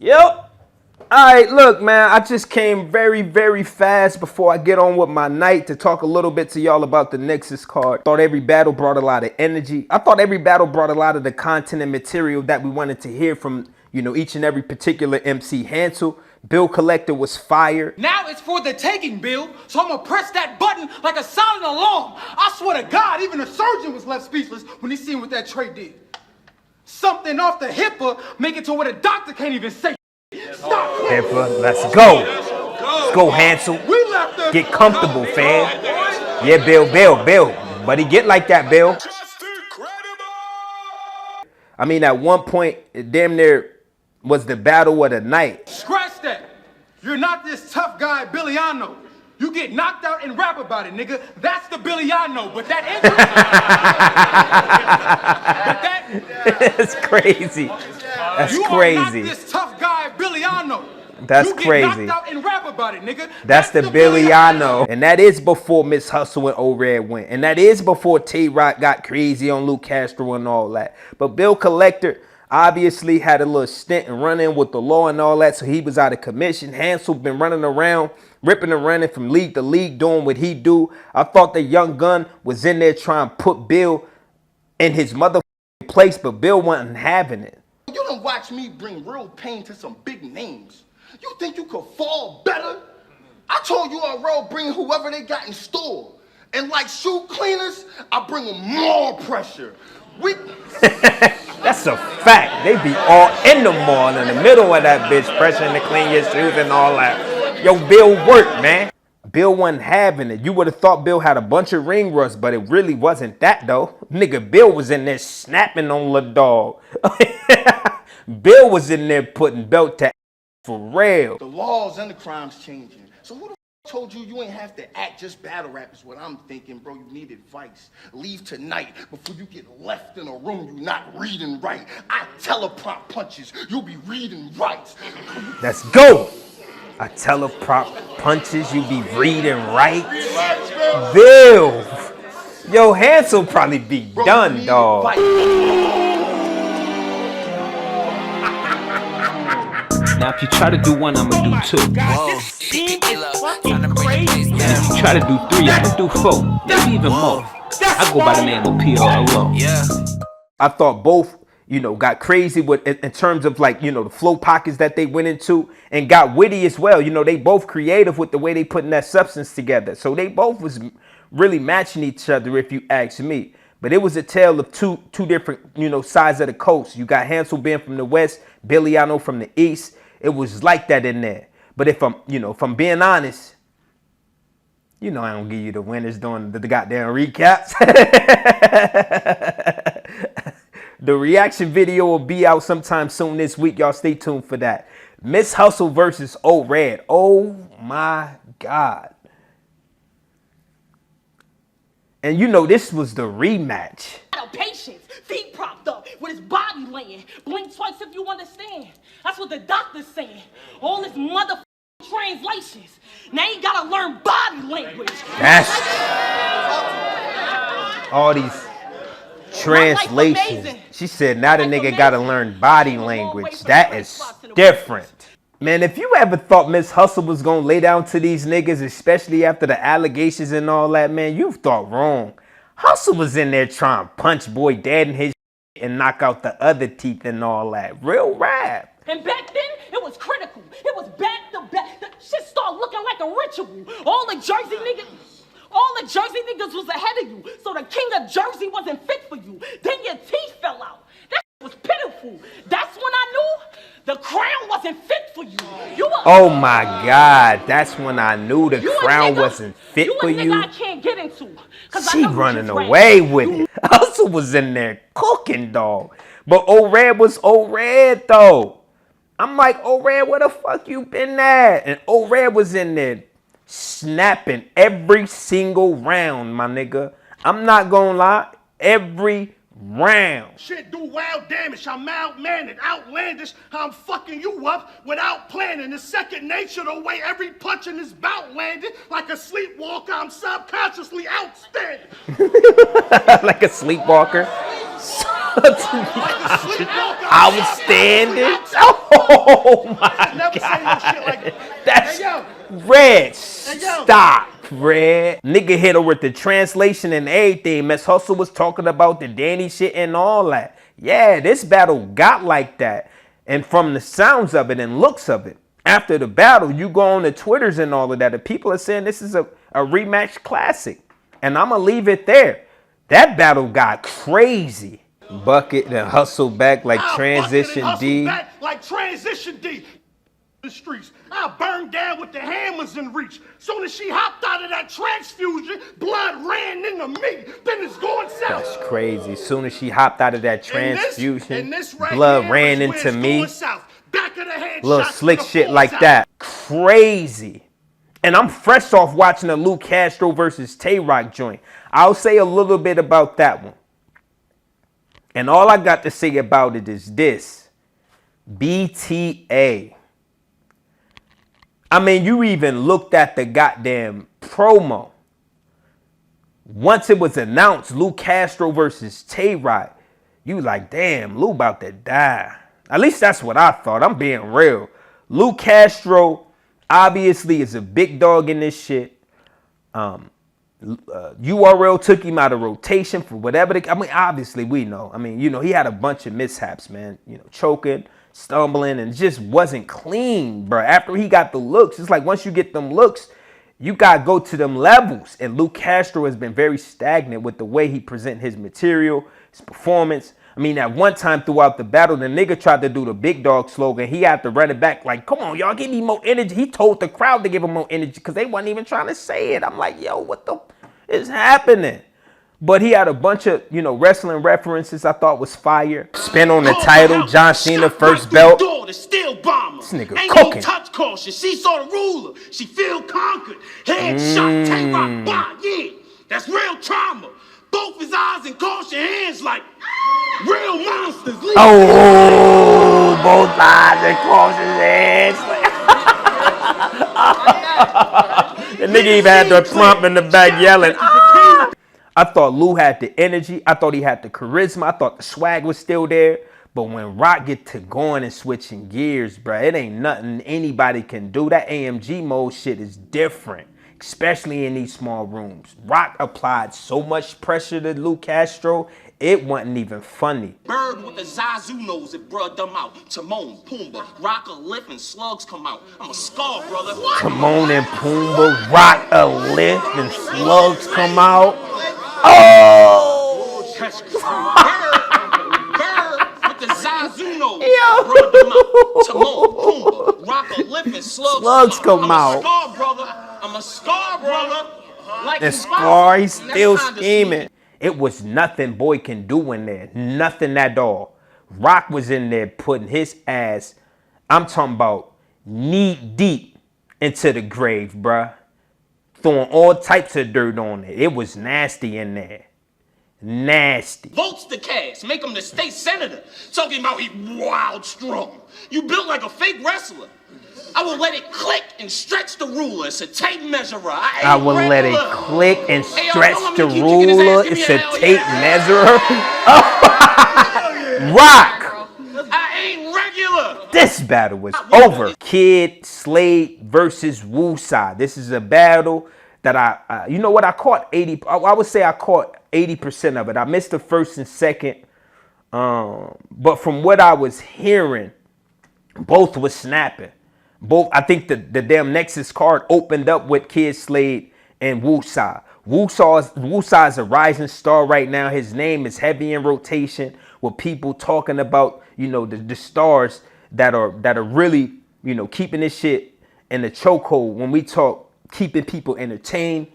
Yep. Alright, look, man, I just came very fast before I get on with my night to talk a little bit to y'all about the Nexus card. Thought every battle brought a lot of energy. I thought every battle brought a lot of the content and material that we wanted to hear from, you know, each and every particular MC. Hansel, Bill Collector was fire. Now it's for the taking, Bill, so I'm gonna press that button like a silent alarm. I swear to God, even the surgeon was left speechless when he seen what that trait did. Something off the HIPAA, make it to where the doctor can't even say. Stop. HIPAA, let's go. Let's go, Hansel. Get comfortable, fam. Yeah, Bill. Buddy, get like that, Bill. I mean, at one point, it damn near was the battle of the night. Scratch that. You're not this tough guy, Billy I know. You get knocked out and rap about it, nigga. That's the Billy I know. But that injury. That's crazy. That's you crazy. Are not this tough guy, Billy I know. That's you get crazy. Knocked out and rap about it, nigga. That's the Billy I know. And that is before Miss Hustle and O-Red went. And that is before TAY ROC got crazy on Lu Castro and all that. But Bill Collector obviously had a little stint and running with the law and all that, so he was out of commission. Hansel been running around, ripping and running from league to league, doing what he do. I thought the young gun was in there trying to put Bill in his motherfucking place, but Bill wasn't having it. You done watch me bring real pain to some big names. You think you could fall better? I told you URL bring whoever they got in store. And like shoe cleaners, I bring them more pressure. That's a fact. They be all in the mall in the middle of that bitch, pressuring to clean your shoes and all that. Yo, Bill worked, man. Bill wasn't having it. You would have thought Bill had a bunch of ring rust, but it really wasn't that, though. Nigga, Bill was in there snapping on La Dog. Bill was in there putting belt to for real. The laws and the crimes changing. So who the told you you ain't have to act just battle rap is what I'm thinking, bro. You need advice. Leave tonight before you get left in a room you not reading right. I teleprompt punches. You'll be reading right. Let's go. I teleprompt punches. You be reading right. Bill. Yo, Hansel probably be bro, done, dog. Now, if you try to do one, I'm gonna do two. Whoa. And if you try to do three, I'm gonna do four. Maybe even more. I go by the name of PLO. Yeah. I thought both, you know, got crazy with in terms of like, you know, the flow pockets that they went into and got witty as well. You know, they both creative with the way they putting that substance together. So they both was really matching each other, if you ask me. But it was a tale of two different, you know, sides of the coast. You got Hansel being from the west, Billy I know from the east. It was like that in there. But if I'm, you know, if I'm being honest, you know I don't give you the winners doing the goddamn recaps. The reaction video will be out sometime soon this week. Y'all stay tuned for that. Miss Hustle versus O-Red. Oh my God. And you know this was the rematch. Patience, feet propped up, with his body laying. Blink twice if you understand. That's what the doctor's saying. All this motherfucking translations. Now you gotta learn body language. That's all these translations. She said now the nigga gotta learn body language. That is different. Man, if you ever thought Miss Hustle was gonna lay down to these niggas, especially after the allegations and all that, man, you thought wrong. Hustle was in there trying to punch boy dead in his and knock out the other teeth and all that. Real rap. And back then, it was critical. It was back to back. The shit started looking like a ritual. All the Jersey niggas was ahead of you. So the king of Jersey wasn't fit for you. Then your teeth fell out. That was pitiful. That's when I knew the crown wasn't fit for you. Oh my God, that's when I knew the crown wasn't fit for you. I can't get into. She running away with it. Hustle was in there cooking, dog. But O-Red was O-Red, though. I'm like, O-Red, where the fuck you been at? And O-Red was in there snapping every single round, my nigga. I'm not gonna lie, every round. Shit do wild damage. I'm mild-mannered, outlandish. I'm fucking you up without planning. It's second nature the way every punch in this bout landed. Like a sleepwalker, I'm subconsciously outstanding. Like a sleepwalker. Outstanding. Oh my Never say no shit like that. That's Hey, yo. Red. yo. Stop, Red. Nigga hit her with the translation and everything. Miss Hustle was talking about the Danny shit and all that. Yeah, this battle got like that. And from the sounds of it and looks of it, after the battle, you go on the Twitters and all of that, the people are saying this is a rematch classic. And I'm going to leave it there. That battle got crazy. Bucket and Hustle back like Transition D. Back like Transition D. The streets. I burned down with the hammers in reach. Soon as she hopped out of that transfusion, blood ran into me. Then it's going south. That's crazy. Soon as she hopped out of that transfusion, this right blood ran into me. Back of the head, little slick shit like that. Crazy. And I'm fresh off watching the Lu Castro versus TAY ROC joint. I'll say a little bit about that one. And all I got to say about it is this. BTA. I mean, you even looked at the goddamn promo. Once it was announced, Lu Castro versus TAY ROC, you like, damn, Lu about to die. At least that's what I thought. I'm being real. Lu Castro obviously is a big dog in this shit. URL took him out of rotation for whatever. I mean, obviously we know. I mean, you know, he had a bunch of mishaps, man. You know, choking, stumbling, and just wasn't clean, bro. After he got the looks, it's like once you get them looks, you gotta go to them levels. And Lu Castro has been very stagnant with the way he present his material, his performance. I mean, at one time throughout the battle, the nigga tried to do the big dog slogan. He had to run it back like, come on, y'all, give me more energy. He told the crowd to give him more energy because they wasn't even trying to say it. I'm like, yo, what the is happening? But he had a bunch of, you know, wrestling references I thought was fire. Spin on the title, John Cena first belt. This nigga cooking. Touch caution. She saw the ruler. She feel conquered. Headshot, TAY ROC, yeah. That's real trauma. Both his eyes and caution hands like real monsters. Oh, both eyes and caution hands. The nigga even had the plump in the back yelling. Ah! I thought Lu had the energy. I thought he had the charisma. I thought the swag was still there. But when Rock get to going and switching gears, bro, it ain't nothing anybody can do. That AMG mode shit is different, especially in these small rooms. Rock applied so much pressure to Lu Castro, it wasn't even funny. Bird with the Zazu nose, it bruh dumb out. Timon, Pumbaa, Rock a lift and slugs come out. I'm a scar, brother. Timon and Pumbaa, Rock a lift and slugs come out. Oh! Bird with the Zazu nose, bruh dumb out. Timon, Pumbaa, Rock a lift and slugs come out. I'm a scar, brother. Like and Scar, he's still scheming. It was nothing boy can do in there. Nothing at all. Rock was in there putting his ass, I'm talking about knee deep into the grave, bruh. Throwing all types of dirt on it. It was nasty in there. Nasty. Votes the cast, make him the state senator. Talking about he wild strong. You built like a fake wrestler. I will let it click and stretch the ruler. It's a tape measurer. I will let it click and stretch the ruler. It's a tape measurer. Rock. I ain't regular. This battle was over. KYD SLADE versus WOOSAAH. This is a battle that I you know what, I caught 80. I would say I caught 80% of it. I missed the first and second. But from what I was hearing, both was snapping. Both, I think the damn Nexus card opened up with KYD SLADE and WOOSAAH. WOOSAAH is a rising star right now. His name is heavy in rotation with people talking about, you know, the stars that are really, you know, keeping this shit in the chokehold. When we talk keeping people entertained,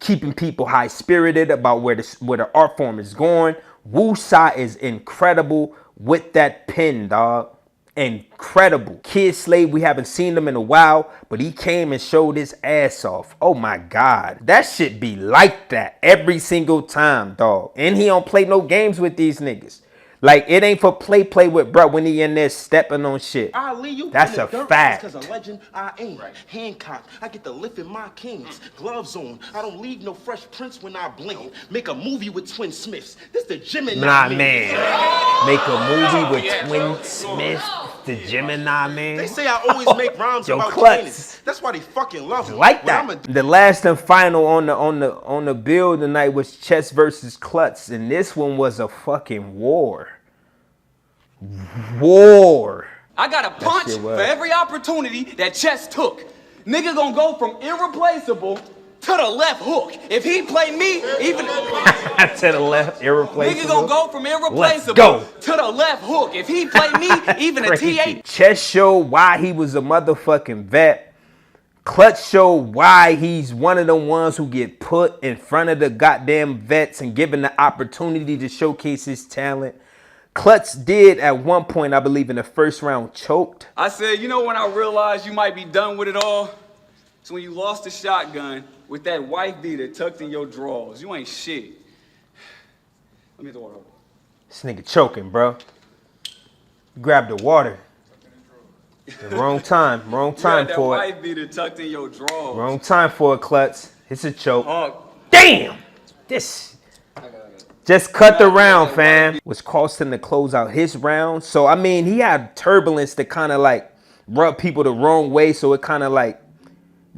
keeping people high spirited about where the art form is going. WOOSAAH is incredible with that pin, dog. Incredible. KYD SLADE, we haven't seen him in a while, but he came and showed his ass off. Oh my God. That shit be like that every single time, dog. And he don't play no games with these niggas. Like, it ain't for play with bro when he in there stepping on shit. I leave you That's in the a dirt fact. because a legend I ain't. Hancock, I get to lift in my kings. Gloves on, I don't leave no Fresh Prince when I blink. Make a movie with Twin Smiths. This the Gemini Man. Make a movie with Twin Smith, the Gemini Man. They say I always make rhymes Yo, about KLUTZ. Candace. That's why they fucking love me. Like When that. The last and final on the bill tonight was Chess versus KLUTZ, and this one was a fucking war. I got a punch shit was. for every opportunity that Chess took. Nigga gonna go from irreplaceable to the left hook. If he play me, even To the left, irreplaceable. nigga gonna go from irreplaceable Let's go. to the left hook. If he play me, even a Crazy. TA. Chess showed why he was a motherfucking vet. KLUTZ showed why he's one of the ones who get put in front of the goddamn vets and given the opportunity to showcase his talent. KLUTZ did at one point, I believe, in the first round, choked. I said, you know when I realized you might be done with it all? It's when you lost the shotgun with that wife beater tucked in your drawers. You ain't shit. Let me get the water. This nigga choking, bro. Grab the water. Wrong time You had for that it. wife beater tucked in your drawers. Wrong time for it, KLUTZ. It's a choke. Oh, Damn! This just cut the round, fam. Was costing to close out his round. So, I mean, he had turbulence to kind of like rub people the wrong way. So it kind of like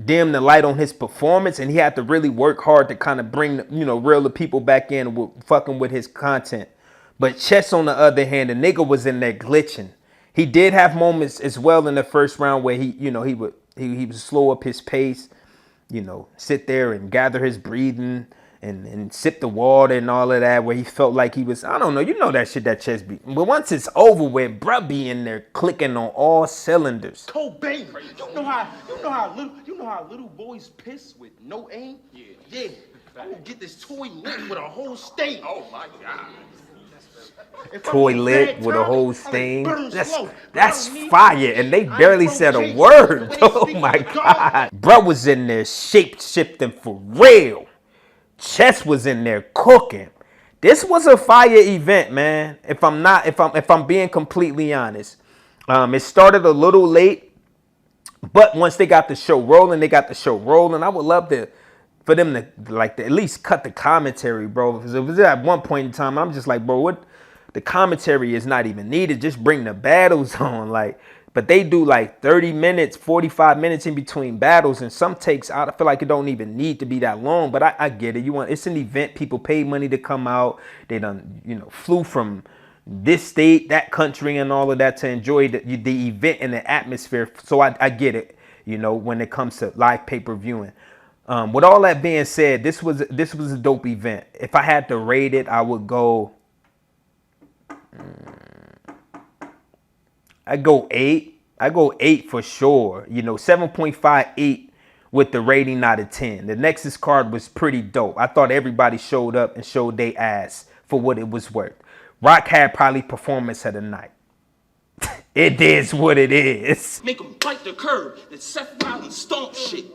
dimmed the light on his performance. And he had to really work hard to kind of bring, reel the people back in with fucking with his content. But Chess, on the other hand, the nigga was in there glitching. He did have moments as well in the first round where he would slow up his pace, sit there and gather his breathing and sip the water and all of that, where he felt like he was, I don't know, that shit that Chess be. But once it's over with, bruh be in there clicking on all cylinders. Cobain. You know how little boys piss with no aim? Yeah. I will get this toy lit with a whole stain. Oh my God. Toilet with a whole stain. That's fire, and they barely said a word. Oh my God. Bruh was in there shape shifting for real. Chess was in there cooking. This was a fire event, man. If I'm being completely honest. It started a little late, but once they got the show rolling, I would love for them to at least cut the commentary, bro. Because it was at one point in time, I'm just like, bro, what? The commentary is not even needed. Just bring the battles on, But they do 30 minutes, 45 minutes in between battles, and some takes out. I feel like it don't even need to be that long. But I get it. It's an event. People pay money to come out. They done flew from this state, that country, and all of that to enjoy the event and the atmosphere. So I get it. When it comes to live pay-per-viewing. With all that being said, this was a dope event. If I had to rate it, I would go. I go 8. I go 8 for sure. 7.58 with the rating out of 10. The Nexus card was pretty dope. I thought everybody showed up and showed their ass for what it was worth. Rock had probably performance of the night. It is what it is. Make him bite the curb. That Seth Rollins stomp shit.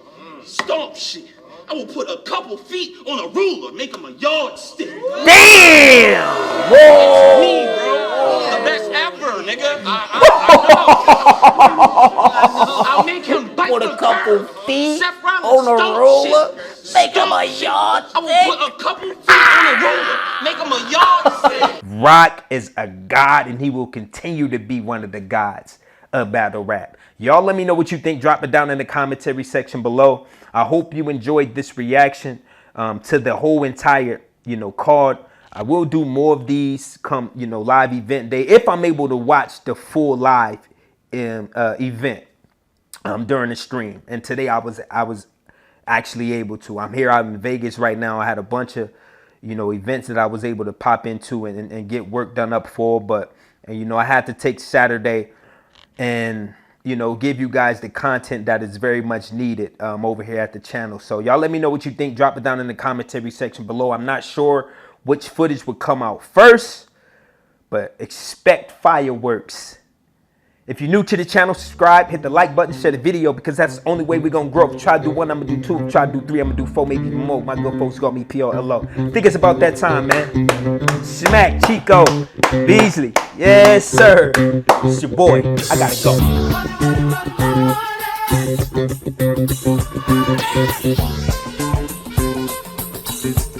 Stomp shit. I will put a couple feet on a ruler, make him a yardstick. Damn! Whoa! Me, bro. The best ever, nigga. I'll make him bite Put the a couple curb. feet Seth Rollins on a stomp ruler, shit. make him a Stomp shit. yardstick. I will put a couple feet on a ruler, make him a yardstick. Rock is a god, and he will continue to be one of the gods of battle rap. Y'all let me know what you think. Drop it down in the commentary section below. I hope you enjoyed this reaction to the whole entire, card. I will do more of these come, live event day if I'm able to watch the full live event during the stream. And today I was actually able to. I'm here out in Vegas right now. I had a bunch of, events that I was able to pop into and get work done up for. But, I had to take Saturday and give you guys the content that is very much needed over here at the channel. So y'all let me know what you think. Drop it down in the commentary section below. I'm not sure which footage would come out first, but expect fireworks. If you're new to the channel, subscribe, hit the like button, share the video, because that's the only way we're going to grow. If you try to do 1, I'm going to do 2. If you try to do 3, I'm going to do 4, maybe even more. My good folks call me PRLO. I think it's about that time, man. Smack, Chico, Beasley. Yes, sir. It's your boy. I got to go.